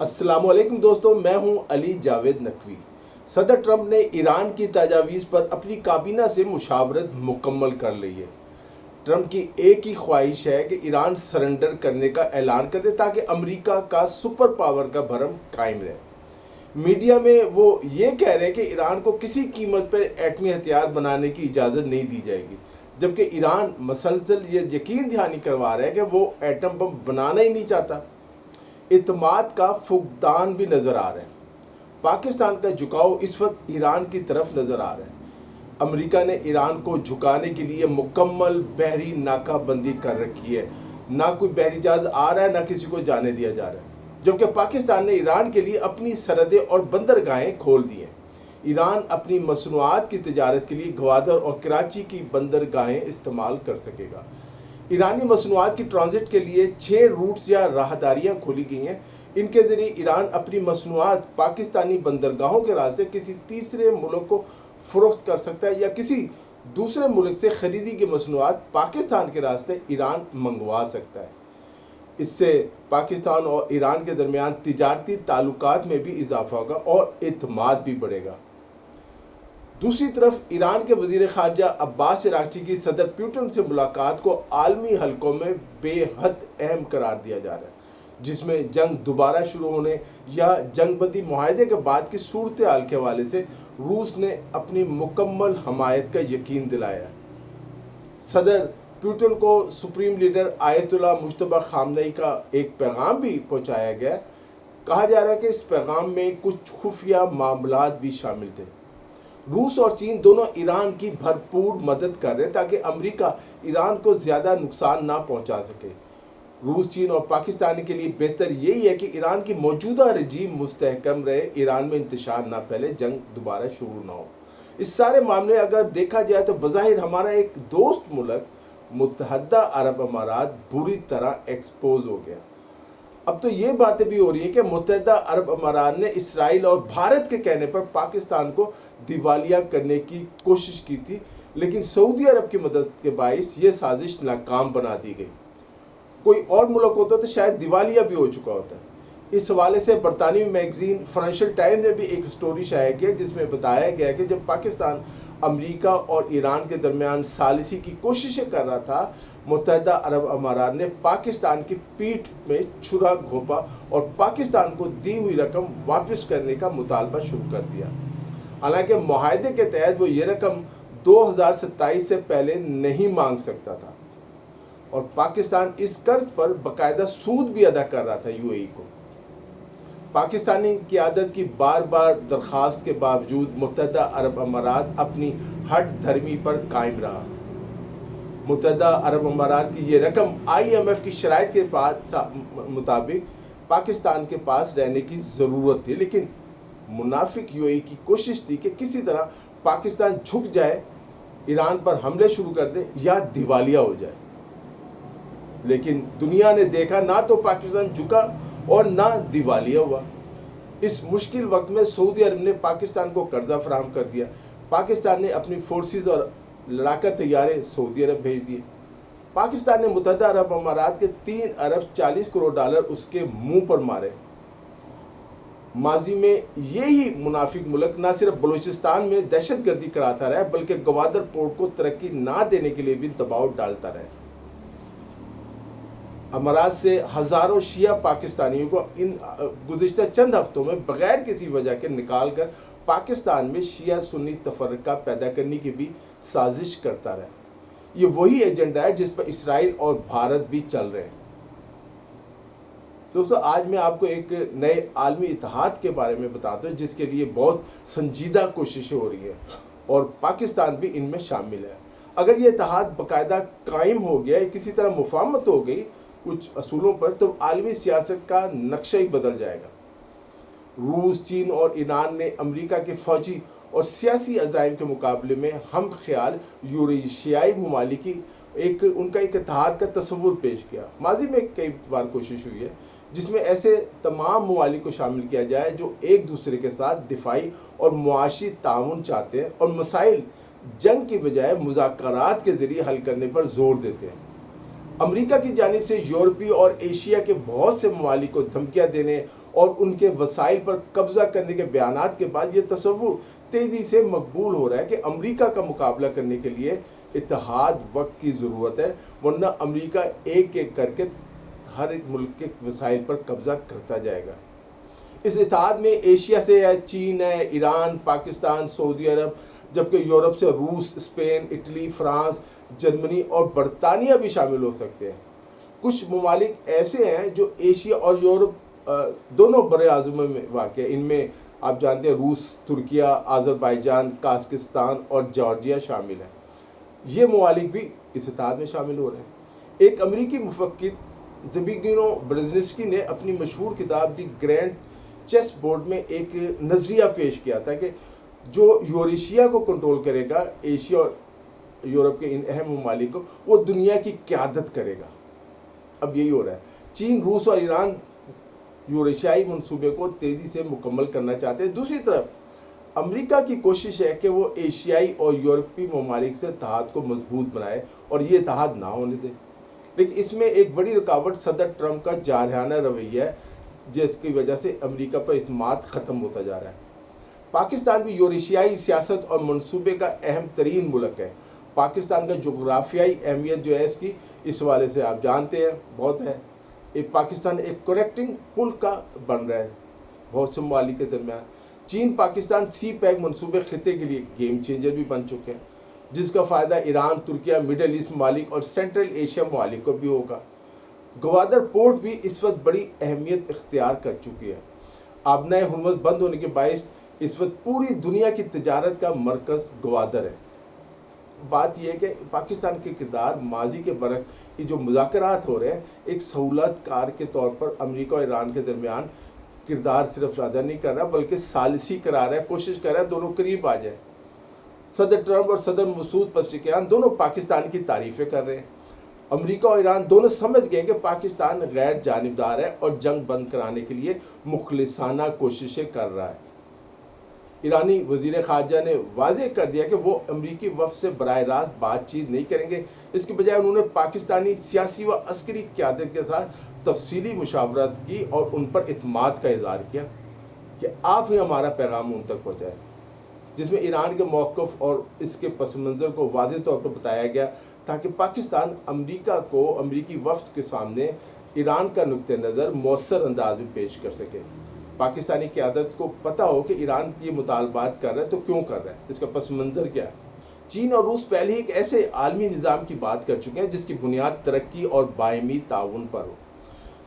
السلام علیکم دوستوں، میں ہوں علی جاوید نقوی۔ صدر ٹرمپ نے ایران کی تجاویز پر اپنی کابینہ سے مشاورت مکمل کر لی ہے۔ ٹرمپ کی ایک ہی خواہش ہے کہ ایران سرنڈر کرنے کا اعلان کر دے تاکہ امریکہ کا سپر پاور کا بھرم قائم رہے۔ میڈیا میں وہ یہ کہہ رہے ہیں کہ ایران کو کسی قیمت پر ایٹمی ہتھیار بنانے کی اجازت نہیں دی جائے گی، جبکہ ایران مسلسل یہ یقین دہانی کروا رہا ہے کہ وہ ایٹم بم بنانا ہی نہیں چاہتا۔ اعتماد کا فقدان بھی نظر آ رہا ہے۔ پاکستان کا جھکاؤ اس وقت ایران کی طرف نظر آ رہا ہے۔ امریکہ نے ایران کو جھکانے کے لیے مکمل بحری ناکہ بندی کر رکھی ہے، نہ کوئی بحری جہاز آ رہا ہے، نہ کسی کو جانے دیا جا رہا ہے، جبکہ پاکستان نے ایران کے لیے اپنی سرحدیں اور بندرگاہیں کھول دی ہیں۔ ایران اپنی مصنوعات کی تجارت کے لیے گوادر اور کراچی کی بندرگاہیں استعمال کر سکے گا۔ ایرانی مصنوعات کی ٹرانزٹ کے لیے 6 روٹس یا راہداریاں کھولی گئی ہیں۔ ان کے ذریعے ایران اپنی مصنوعات پاکستانی بندرگاہوں کے راستے کسی تیسرے ملک کو فروخت کر سکتا ہے، یا کسی دوسرے ملک سے خریدی کی مصنوعات پاکستان کے راستے ایران منگوا سکتا ہے۔ اس سے پاکستان اور ایران کے درمیان تجارتی تعلقات میں بھی اضافہ ہوگا اور اعتماد بھی بڑھے گا۔ دوسری طرف ایران کے وزیر خارجہ عباس عراقچی کی صدر پیوٹن سے ملاقات کو عالمی حلقوں میں بے حد اہم قرار دیا جا رہا ہے، جس میں جنگ دوبارہ شروع ہونے یا جنگ بندی معاہدے کے بعد کی صورتحال کے حوالے سے روس نے اپنی مکمل حمایت کا یقین دلایا ہے۔ صدر پیوٹن کو سپریم لیڈر آیت اللہ مجتبی خامنئی کا ایک پیغام بھی پہنچایا گیا ہے۔ کہا جا رہا ہے کہ اس پیغام میں کچھ خفیہ معاملات بھی شامل تھے۔ روس اور چین دونوں ایران کی بھرپور مدد کر رہے ہیں تاکہ امریکہ ایران کو زیادہ نقصان نہ پہنچا سکے۔ روس، چین اور پاکستان کے لیے بہتر یہی ہے کہ ایران کی موجودہ رجیم مستحکم رہے، ایران میں انتشار نہ پھیلے، جنگ دوبارہ شروع نہ ہو۔ اس سارے معاملے اگر دیکھا جائے تو بظاہر ہمارا ایک دوست ملک متحدہ عرب امارات بری طرح ایکسپوز ہو گیا۔ اب تو یہ باتیں بھی ہو رہی ہیں کہ متحدہ عرب امارات نے اسرائیل اور بھارت کے کہنے پر پاکستان کو دیوالیہ کرنے کی کوشش کی تھی، لیکن سعودی عرب کی مدد کے باعث یہ سازش ناکام بنا دی گئی۔ کوئی اور ملک ہوتا تو شاید دیوالیہ بھی ہو چکا ہوتا ہے۔ اس حوالے سے برطانوی میگزین فائنینشل ٹائمز نے بھی ایک سٹوری شائع کی جس میں بتایا گیا کہ جب پاکستان امریکہ اور ایران کے درمیان ثالثی کی کوششیں کر رہا تھا، متحدہ عرب امارات نے پاکستان کی پیٹھ میں چھرا گھونپا اور پاکستان کو دی ہوئی رقم واپس کرنے کا مطالبہ شروع کر دیا۔ حالانکہ معاہدے کے تحت وہ یہ رقم 2027 سے پہلے نہیں مانگ سکتا تھا، اور پاکستان اس قرض پر باقاعدہ سود بھی ادا کر رہا تھا یو اے ای کو۔ پاکستانی قیادت کی بار بار درخواست کے باوجود متحدہ عرب امارات اپنی ہٹ دھرمی پر قائم رہا۔ متحدہ عرب امارات کی یہ رقم IMF کی شرائط کے مطابق پاکستان کے پاس رہنے کی ضرورت تھی، لیکن منافق یو اے ای کی کوشش تھی کہ کسی طرح پاکستان جھک جائے، ایران پر حملے شروع کر دے یا دیوالیہ ہو جائے۔ لیکن دنیا نے دیکھا نہ تو پاکستان جھکا اور نہ دیوالیہ ہوا۔ اس مشکل وقت میں سعودی عرب نے پاکستان کو قرضہ فراہم کر دیا۔ پاکستان نے اپنی فورسز اور لڑاکا طیارے سعودی عرب بھیج دیے۔ پاکستان نے متحدہ عرب امارات کے 3 ارب 40 کروڑ ڈالر اس کے منہ پر مارے۔ ماضی میں یہی منافق ملک نہ صرف بلوچستان میں دہشت گردی کراتا رہا بلکہ گوادر پورٹ کو ترقی نہ دینے کے لیے بھی دباؤ ڈالتا رہا۔ امارات سے ہزاروں شیعہ پاکستانیوں کو ان گزشتہ چند ہفتوں میں بغیر کسی وجہ کے نکال کر پاکستان میں شیعہ سنی تفرقہ پیدا کرنے کی بھی سازش کرتا رہا۔ یہ وہی ایجنڈا ہے جس پر اسرائیل اور بھارت بھی چل رہے ہیں۔ دوستو، آج میں آپ کو ایک نئے عالمی اتحاد کے بارے میں بتاتا ہوں جس کے لیے بہت سنجیدہ کوششیں ہو رہی ہیں، اور پاکستان بھی ان میں شامل ہے۔ اگر یہ اتحاد باقاعدہ قائم ہو گیا، کسی طرح مفاہمت ہو گئی کچھ اصولوں پر، تو عالمی سیاست کا نقشہ ہی بدل جائے گا۔ روس، چین اور ایران نے امریکہ کے فوجی اور سیاسی عزائم کے مقابلے میں ہم خیال یوریشیائی ممالک کی ان کا ایک اتحاد کا تصور پیش کیا۔ ماضی میں کئی بار کوشش ہوئی ہے جس میں ایسے تمام ممالک کو شامل کیا جائے جو ایک دوسرے کے ساتھ دفاعی اور معاشی تعاون چاہتے ہیں اور مسائل جنگ کی بجائے مذاکرات کے ذریعے حل کرنے پر زور دیتے ہیں۔ امریکہ کی جانب سے یورپی اور ایشیا کے بہت سے ممالک کو دھمکیاں دینے اور ان کے وسائل پر قبضہ کرنے کے بیانات کے بعد یہ تصور تیزی سے مقبول ہو رہا ہے کہ امریکہ کا مقابلہ کرنے کے لیے اتحاد وقت کی ضرورت ہے، ورنہ امریکہ ایک ایک کر کے ہر ایک ملک کے وسائل پر قبضہ کرتا جائے گا۔ اس اتحاد میں ایشیا سے چین ہے، ایران، پاکستان، سعودی عرب، جبکہ یورپ سے روس، اسپین، اٹلی، فرانس، جرمنی اور برطانیہ بھی شامل ہو سکتے ہیں۔ کچھ ممالک ایسے ہیں جو ایشیا اور یورپ دونوں بر اعظموں میں واقع ہیں۔ ان میں آپ جانتے ہیں روس، ترکیہ، آذربائیجان، کازکستان اور جارجیا شامل ہیں۔ یہ ممالک بھی اس اتحاد میں شامل ہو رہے ہیں۔ ایک امریکی مفکر زبیگنیو برزنسکی نے اپنی مشہور کتاب دی گرینڈ چیس بورڈ میں ایک نظریہ پیش کیا تھا کہ جو یوریشیا کو کنٹرول کرے گا، ایشیا اور یورپ کے ان اہم ممالک کو، وہ دنیا کی قیادت کرے گا۔ اب یہی ہو رہا ہے۔ چین، روس اور ایران یوریشیائی منصوبے کو تیزی سے مکمل کرنا چاہتے ہیں۔ دوسری طرف امریکہ کی کوشش ہے کہ وہ ایشیائی اور یورپی ممالک سے اتحاد کو مضبوط بنائے اور یہ اتحاد نہ ہونے دے، لیکن اس میں ایک بڑی رکاوٹ صدر ٹرمپ کا جارحانہ رویہ ہے، جس کی وجہ سے امریکہ پر اعتماد ختم ہوتا جا رہا ہے۔ پاکستان بھی یوریشیائی سیاست اور منصوبے کا اہم ترین ملک ہے۔ پاکستان کا جغرافیائی اہمیت جو ہے اس کی، اس حوالے سے آپ جانتے ہیں بہت ہے۔ پاکستان ایک کنیکٹنگ پل کا بن رہا ہے بہت سے ممالک کے درمیان۔ چین پاکستان سی پیک منصوبے خطے کے لیے گیم چینجر بھی بن چکے ہیں، جس کا فائدہ ایران، ترکیہ، مڈل ایسٹ ممالک اور سینٹرل ایشیا ممالک کو بھی ہوگا۔ گوادر پورٹ بھی اس وقت بڑی اہمیت اختیار کر چکی ہے۔ آبنائے ہرمز بند ہونے کے باعث اس وقت پوری دنیا کی تجارت کا مرکز گوادر ہے۔ بات یہ ہے کہ پاکستان کے کردار ماضی کے برعکس یہ جو مذاکرات ہو رہے ہیں، ایک سہولت کار کے طور پر امریکہ اور ایران کے درمیان کردار صرف ادا نہیں کر رہا بلکہ ثالثی کرا رہا ہے، کوشش کر رہا ہے دونوں قریب آ جائیں۔ صدر ٹرمپ اور صدر مسعود پزشکیان دونوں پاکستان کی تعریفیں کر رہے ہیں۔ امریکہ اور ایران دونوں سمجھ گئے کہ پاکستان غیر جانبدار ہے اور جنگ بند کرانے کے لیے مخلصانہ کوششیں کر رہا ہے۔ ایرانی وزیر خارجہ نے واضح کر دیا کہ وہ امریکی وفد سے براہ راست بات چیت نہیں کریں گے، اس کے بجائے انہوں نے پاکستانی سیاسی و عسکری قیادت کے ساتھ تفصیلی مشاورت کی اور ان پر اعتماد کا اظہار کیا کہ آپ ہی ہمارا پیغام ان تک پہنچائیں، جس میں ایران کے موقف اور اس کے پس منظر کو واضح طور پر بتایا گیا تاکہ پاکستان امریکہ کو امریکی وفد کے سامنے ایران کا نقطہ نظر مؤثر انداز میں پیش کر سکے۔ پاکستانی قیادت کو پتہ ہو کہ ایران یہ مطالبات کر رہا ہے تو کیوں کر رہا ہے، اس کا پس منظر کیا ہے۔ چین اور روس پہلے ایک ایسے عالمی نظام کی بات کر چکے ہیں جس کی بنیاد ترقی اور باہمی تعاون پر ہو۔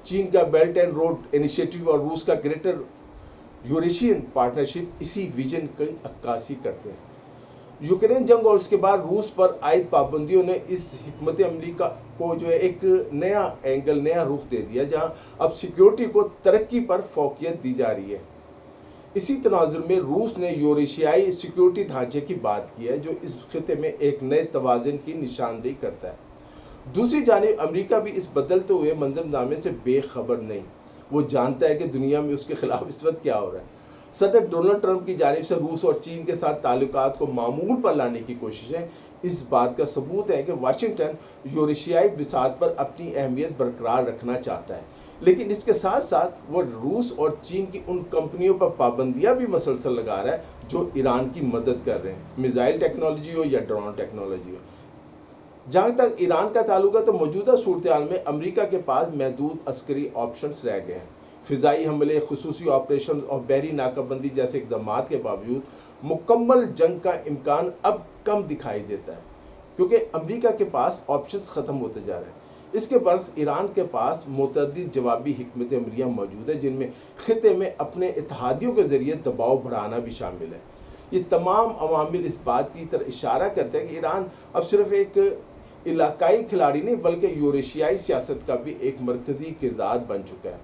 چین کا بیلٹ اینڈ روڈ انیشیٹو اور روس کا گریٹر یوریشین پارٹنرشپ اسی ویژن کی عکاسی کرتے ہیں۔ یوکرین جنگ اور اس کے بعد روس پر عائد پابندیوں نے اس حکمت عملی کو جو ہے ایک نیا اینگل، نیا رخ دے دیا، جہاں اب سیکیورٹی کو ترقی پر فوقیت دی جا رہی ہے۔ اسی تناظر میں روس نے یوریشیائی سیکیورٹی ڈھانچے کی بات کی ہے جو اس خطے میں ایک نئے توازن کی نشاندہی کرتا ہے۔ دوسری جانب امریکہ بھی اس بدلتے ہوئے منظرنامے سے بے خبر نہیں، وہ جانتا ہے کہ دنیا میں اس کے خلاف اس وقت کیا ہو رہا ہے۔ صدر ڈونلڈ ٹرمپ کی جانب سے روس اور چین کے ساتھ تعلقات کو معمول پر لانے کی کوششیں اس بات کا ثبوت ہے کہ واشنگٹن یوریشیائی بساط پر اپنی اہمیت برقرار رکھنا چاہتا ہے، لیکن اس کے ساتھ ساتھ وہ روس اور چین کی ان کمپنیوں پر پابندیاں بھی مسلسل لگا رہا ہے جو ایران کی مدد کر رہے ہیں، میزائل ٹیکنالوجی ہو یا ڈرون ٹیکنالوجی ہو۔ جہاں تک ایران کا تعلق ہے تو موجودہ صورتحال میں امریکہ کے پاس محدود عسکری آپشنز رہ گئے ہیں۔ فضائی حملے، خصوصی آپریشن اور بحری ناکہ بندی جیسے اقدامات کے باوجود مکمل جنگ کا امکان اب کم دکھائی دیتا ہے، کیونکہ امریکہ کے پاس آپشنز ختم ہوتے جا رہے ہیں۔ اس کے برعکس ایران کے پاس متعدد جوابی حکمت عملیاں موجود ہیں، جن میں خطے میں اپنے اتحادیوں کے ذریعے دباؤ بڑھانا بھی شامل ہے۔ یہ تمام عوامل اس بات کی طرف اشارہ کرتے ہیں کہ ایران اب صرف ایک علاقائی کھلاڑی نہیں بلکہ یوریشیائی سیاست کا بھی ایک مرکزی کردار بن چکا ہے۔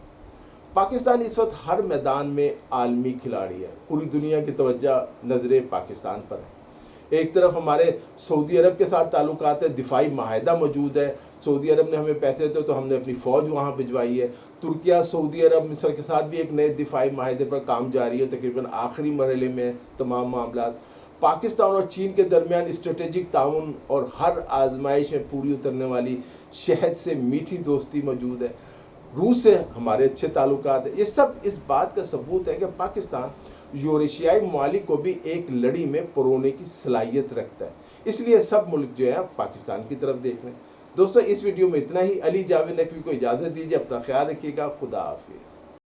پاکستان اس وقت ہر میدان میں عالمی کھلاڑی ہے، پوری دنیا کی توجہ نظریں پاکستان پر ہے۔ ایک طرف ہمارے سعودی عرب کے ساتھ تعلقات ہے، دفاعی معاہدہ موجود ہے، سعودی عرب نے ہمیں پیسے دیے تو ہم نے اپنی فوج وہاں بھجوائی ہے۔ ترکیہ، سعودی عرب، مصر کے ساتھ بھی ایک نئے دفاعی معاہدے پر کام جاری ہے، تقریباً آخری مرحلے میں تمام معاملات۔ پاکستان اور چین کے درمیان اسٹریٹجک تعاون اور ہر آزمائش میں پوری اترنے والی شہد سے میٹھی دوستی موجود ہے۔ روس سے ہمارے اچھے تعلقات ہیں۔ یہ سب اس بات کا ثبوت ہے کہ پاکستان یوریشیائی ممالک کو بھی ایک لڑی میں پرونے کی صلاحیت رکھتا ہے۔ اس لیے سب ملک جو ہے پاکستان کی طرف دیکھ رہے ہیں۔ دوستو اس ویڈیو میں اتنا ہی۔ علی جاوید نقوی کو اجازت دیجیے، اپنا خیال رکھیے گا، خدا حافظ۔